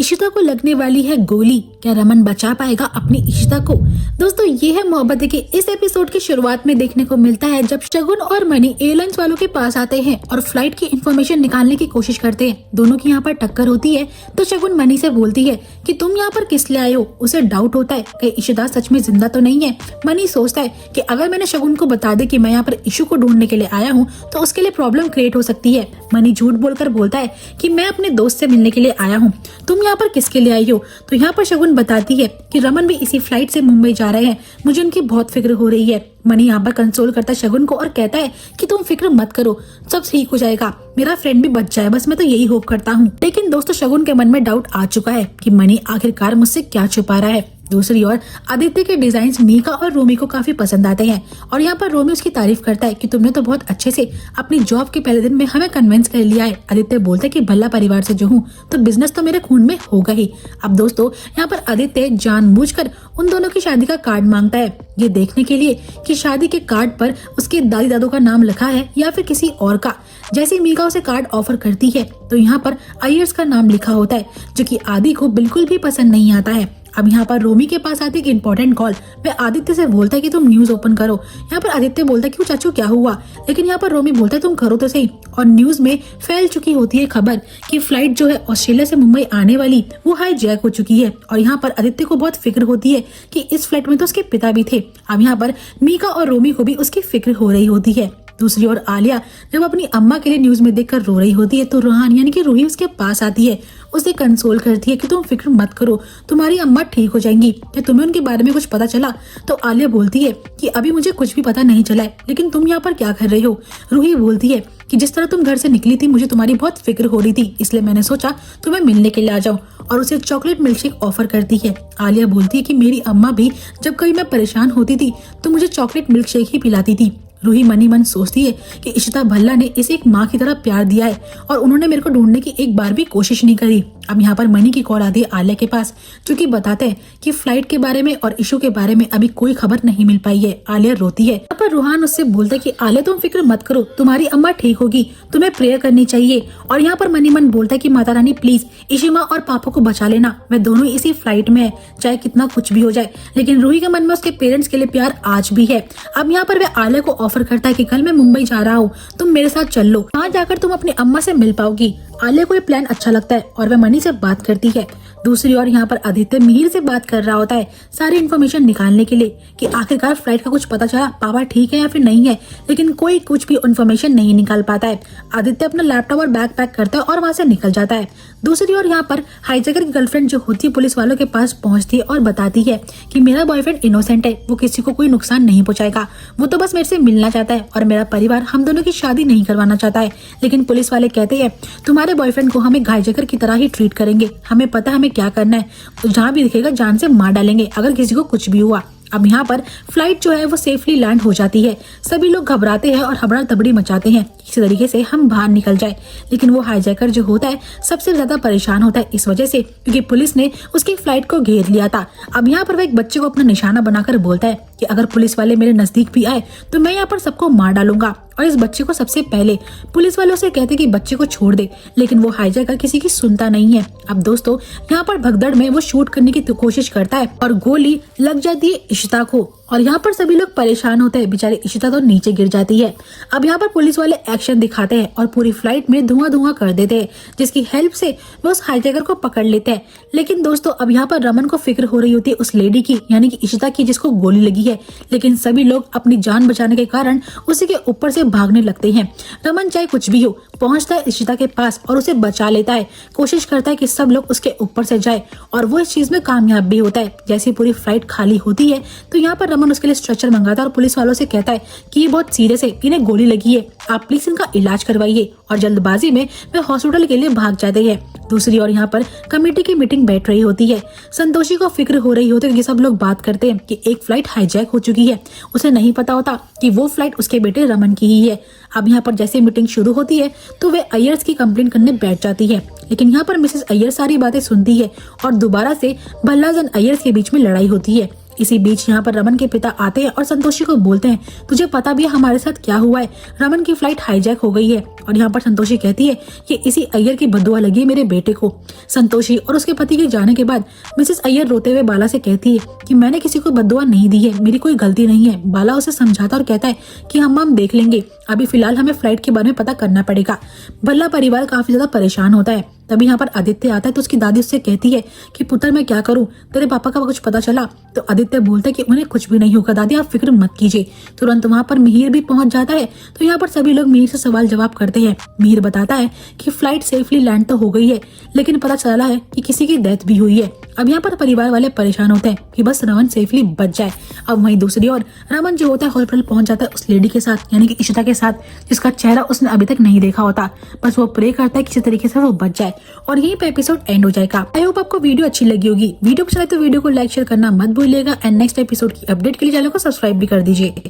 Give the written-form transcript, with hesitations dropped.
इशिता को लगने वाली है गोली, क्या रमन बचा पाएगा अपनी इशिता को। दोस्तों ये है मोहब्बत के इस एपिसोड की शुरुआत में देखने को मिलता है जब शगुन और मनी एयरलाइंस वालों के पास आते हैं और फ्लाइट की इन्फॉर्मेशन निकालने की कोशिश करते हैं। दोनों की यहाँ पर टक्कर होती है तो शगुन मनी से बोलती है कि तुम यहाँ पर किस लिए आए हो। उसे डाउट होता है कि इशिता सच में जिंदा तो नहीं है। मनी सोचता है कि अगर मैंने शगुन को बता दे कि मैं यहाँ पर इशू को ढूंढने के लिए आया हूँ तो उसके लिए प्रॉब्लम क्रिएट हो सकती है। मनी झूठ बोलकर बोलता है कि मैं अपने दोस्त से मिलने के लिए आया हूँ, तुम यहाँ पर किसके लिए आई हो। तो यहाँ पर शगुन बताती है कि रमन भी इसी फ्लाइट से मुंबई जा रहे हैं, मुझे उनकी बहुत फिक्र हो रही है। मनी यहाँ पर कंसोल करता है शगुन को और कहता है कि तुम फिक्र मत करो, सब ठीक हो जाएगा, मेरा फ्रेंड भी बच जाए, बस मैं तो यही होप करता हूँ। लेकिन दोस्तों शगुन के मन में डाउट आ चुका है कि मनी आखिरकार मुझसे क्या छुपा रहा है। दूसरी ओर आदित्य के डिजाइन मीका और रोमी को काफी पसंद आते हैं और यहाँ पर रोमी उसकी तारीफ करता है कि तुमने तो बहुत अच्छे से अपनी जॉब के पहले दिन में हमें कन्विंस कर लिया है। आदित्य बोलते है कि भल्ला परिवार से जो हूँ तो बिजनेस तो मेरे खून में होगा ही। अब दोस्तों यहाँ पर आदित्य जानबूझकर उन दोनों की शादी का कार्ड मांगता है, ये देखने के लिए कि शादी के कार्ड पर उसके दादी दादू का नाम लिखा है या फिर किसी और का। जैसे मीका उसे कार्ड ऑफर करती है तो यहाँ पर अयर्स का नाम लिखा होता है जो कि आदि को बिल्कुल भी पसंद नहीं आता है। अब यहाँ पर रोमी के पास आती है एक इम्पोर्टेंट कॉल। वह आदित्य से बोलता है कि तुम न्यूज ओपन करो। यहाँ पर आदित्य बोलता है कि चाचू क्या हुआ, लेकिन यहाँ पर रोमी बोलता है तुम करो तो सही। और न्यूज में फैल चुकी होती है खबर कि फ्लाइट जो है ऑस्ट्रेलिया से मुंबई आने वाली वो हाईजैक हो चुकी है। और यहाँ पर आदित्य को बहुत फिक्र होती है कि इस फ्लाइट में तो उसके पिता भी थे। अब यहाँ पर मीका और रोमी को भी उसकी फिक्र हो रही होती है। दूसरी ओर आलिया जब अपनी अम्मा के लिए न्यूज में देखकर रो रही होती है तो रोहान यानी कि रूही उसके पास आती है, उसे कंसोल करती है कि तुम फिक्र मत करो, तुम्हारी अम्मा ठीक हो जाएंगी। क्या तुम्हें उनके बारे में कुछ पता चला? तो आलिया बोलती है कि अभी मुझे कुछ भी पता नहीं चला है, लेकिन तुम यहाँ पर क्या कर रही हो। रूही बोलती है कि जिस तरह तुम घर से निकली थी मुझे तुम्हारी बहुत फिक्र हो रही थी, इसलिए मैंने सोचा तुम्हें मिलने के लिए आ जाऊं, और उसे चॉकलेट मिल्कशेक ऑफर करती है। आलिया बोलती है कि मेरी अम्मा भी जब कभी मैं परेशान होती थी तो मुझे चॉकलेट मिल्कशेक ही पिलाती थी। रूही मनी मन सोचती है कि इशिता भल्ला ने इसे एक माँ की तरह प्यार दिया है और उन्होंने मेरे को ढूंढने की एक बार भी कोशिश नहीं करी। अब यहाँ पर मनी की कॉल आती है आलिया के पास जो कि बताते हैं कि फ्लाइट के बारे में और इशू के बारे में अभी कोई खबर नहीं मिल पाई है। आलिया रोती है। यहाँ पर रूहान उससे बोलता है कि आलिया तुम फिक्र मत करो, तुम्हारी अम्मा ठीक होगी, तुम्हें प्रेयर करनी चाहिए। और यहाँ पर मनी मन बोलता है कि माता रानी प्लीज इशिमा और पापा को बचा लेना, वे दोनों इसी फ्लाइट में है, चाहे कितना कुछ भी हो जाए। लेकिन रूही के मन में उसके पेरेंट्स के लिए प्यार आज भी है। अब यहाँ पर वह आलिया को ऑफर करता है कि कल मैं मुंबई जा रहा हूँ, तुम मेरे साथ चल लो, वहाँ जाकर तुम अपनी अम्मा से मिल पाओगी। आलिया को ये प्लान अच्छा लगता है और वह मनी से बात करती है। दूसरी ओर यहाँ पर आदित्य मिहिर से बात कर रहा होता है सारी इन्फॉर्मेशन निकालने के लिए कि आखिरकार फ्लाइट का कुछ पता चला, पापा ठीक है या फिर नहीं है, लेकिन कोई कुछ भी इन्फॉर्मेशन नहीं निकाल पाता है। आदित्य अपना लैपटॉप और बैग पैक करता है और वहाँ से निकल जाता है। दूसरी ओर यहाँ पर हाईजैकर की गर्लफ्रेंड जो होती है पुलिस वालों के पास पहुंचती है और बताती है कि मेरा बॉयफ्रेंड इनोसेंट है, वो किसी को कोई नुकसान नहीं पहुंचाएगा, वो तो बस मेरे से मिलना चाहता है और मेरा परिवार हम दोनों की शादी नहीं करवाना चाहता है। लेकिन पुलिस वाले कहते हैं तुम्हारे बॉयफ्रेंड को हमें हाईजैकर की तरह ही ट्रीट करेंगे, हमें पता है हमें क्या करना है, तो जहाँ भी दिखेगा जान से मार डालेंगे अगर किसी को कुछ भी हुआ। अब यहाँ पर फ्लाइट जो है वो सेफली लैंड हो जाती है। सभी लोग घबराते हैं और हबड़ा तबड़ी मचाते हैं किसी तरीके से हम बाहर निकल जाए। लेकिन वो हाईजैकर जो होता है सबसे ज्यादा परेशान होता है इस वजह से क्योंकि पुलिस ने उसकी फ्लाइट को घेर लिया था। अब यहाँ पर वो एक बच्चे को अपना निशाना बनाकर बोलता है कि अगर पुलिस वाले मेरे नजदीक भी आए तो मैं यहाँ पर सबको मार डालूंगा। और इस बच्चे को सबसे पहले पुलिस वालों से कहते कि बच्चे को छोड़ दे, लेकिन वो हाईजैकर किसी की सुनता नहीं है। अब दोस्तों यहाँ पर भगदड़ में वो शूट करने की कोशिश करता है और गोली लग जाती है इशिता को और यहाँ पर सभी लोग परेशान होते हैं, बेचारे इशिता तो नीचे गिर जाती है। अब यहाँ पर पुलिस वाले एक्शन दिखाते हैं और पूरी फ्लाइट में धुआं कर देते हैं जिसकी हेल्प से वो उस हाईजैकर को पकड़ लेते हैं। लेकिन दोस्तों अब यहाँ पर रमन को फिक्र हो रही होती है उस लेडी की यानी कि इशिता की जिसको गोली लगी है, लेकिन सभी लोग अपनी जान बचाने के कारण उसी के ऊपर से भागने लगते हैं। रमन चाहे कुछ भी हो पहुंचता है इशिता के पास और उसे बचा लेता है, कोशिश करता है कि सब लोग उसके ऊपर से जाए और वो इस चीज में कामयाब भी होता है। जैसे पूरी फ्लाइट खाली होती है तो यहाँ पर रमन उसके लिए स्ट्रेचर मंगाता है और पुलिस वालों से कहता है कि ये बहुत सीरियस है, इन्हें गोली लगी है, आप प्लीज इनका इलाज करवाइए। और जल्दबाजी में वे हॉस्पिटल के लिए भाग जाते हैं। दूसरी ओर यहाँ पर कमेटी की मीटिंग बैठ रही होती है। संतोषी को फिक्र हो रही होती है कि सब लोग बात करते हैं कि एक फ्लाइट हाईजैक हो चुकी है, उसे नहीं पता होता कि वो फ्लाइट उसके बेटे रमन की ही है। अब यहाँ पर जैसे मीटिंग शुरू होती है तो वे अयर्स की कंप्लेन करने बैठ जाती है, लेकिन यहाँ पर मिसेस अय्यर सारी बातें सुनती है और दोबारा से भल्लाजन अय्यर्स के बीच में लड़ाई होती है। इसी बीच यहाँ पर रमन के पिता आते हैं और संतोषी को बोलते हैं, तुझे पता भी है हमारे साथ क्या हुआ है, रमन की फ्लाइट हाईजैक हो गई है। और यहाँ पर संतोषी कहती है कि इसी अय्यर की बददुआ लगी है मेरे बेटे को। संतोषी और उसके पति के जाने के बाद मिसेस अय्यर रोते हुए बाला से कहती है कि मैंने किसी को बददुआ नहीं दी है, मेरी कोई गलती नहीं है। बाला उसे समझाता और कहता है कि हम देख लेंगे, अभी फिलहाल हमें फ्लाइट के बारे में पता करना पड़ेगा। भल्ला परिवार काफी ज्यादा परेशान होता है। तभी यहाँ पर आदित्य आता है तो उसकी दादी उससे कहती है कि पुत्र मैं क्या करूं, तेरे पापा का कुछ पता चला? तो आदित्य बोलता है कि उन्हें कुछ भी नहीं होगा दादी, आप फिक्र मत कीजिए। तुरंत वहां पर मिहिर भी पहुंच जाता है। तो यहाँ पर सभी लोग मिहिर से सवाल जवाब करते हैं। मिहिर बताता है कि फ्लाइट सेफली लैंड तो हो गई है, लेकिन पता चला है कि किसी की डेथ भी हुई है। अब यहाँ पर परिवार वाले परेशान होते हैं कि बस रमन सेफली बच जाए। अब वहीं दूसरी ओर रमन जो होता है हॉस्पिटल पहुंच जाता है उस लेडी के साथ, यानी कि इशिता के साथ, जिसका चेहरा उसने अभी तक नहीं देखा होता। बस वो प्रे करता है किसी तरीके से वो बच जाए और यहीं पे एपिसोड एंड हो जाएगा। आई होप आपको वीडियो अच्छी लगी होगी। वीडियो पसंद आए तो वीडियो को लाइक शेयर करना मत भूलिएगा एंड नेक्स्ट एपिसोड की अपडेट के लिए चैनल को सब्सक्राइब भी कर दीजिए।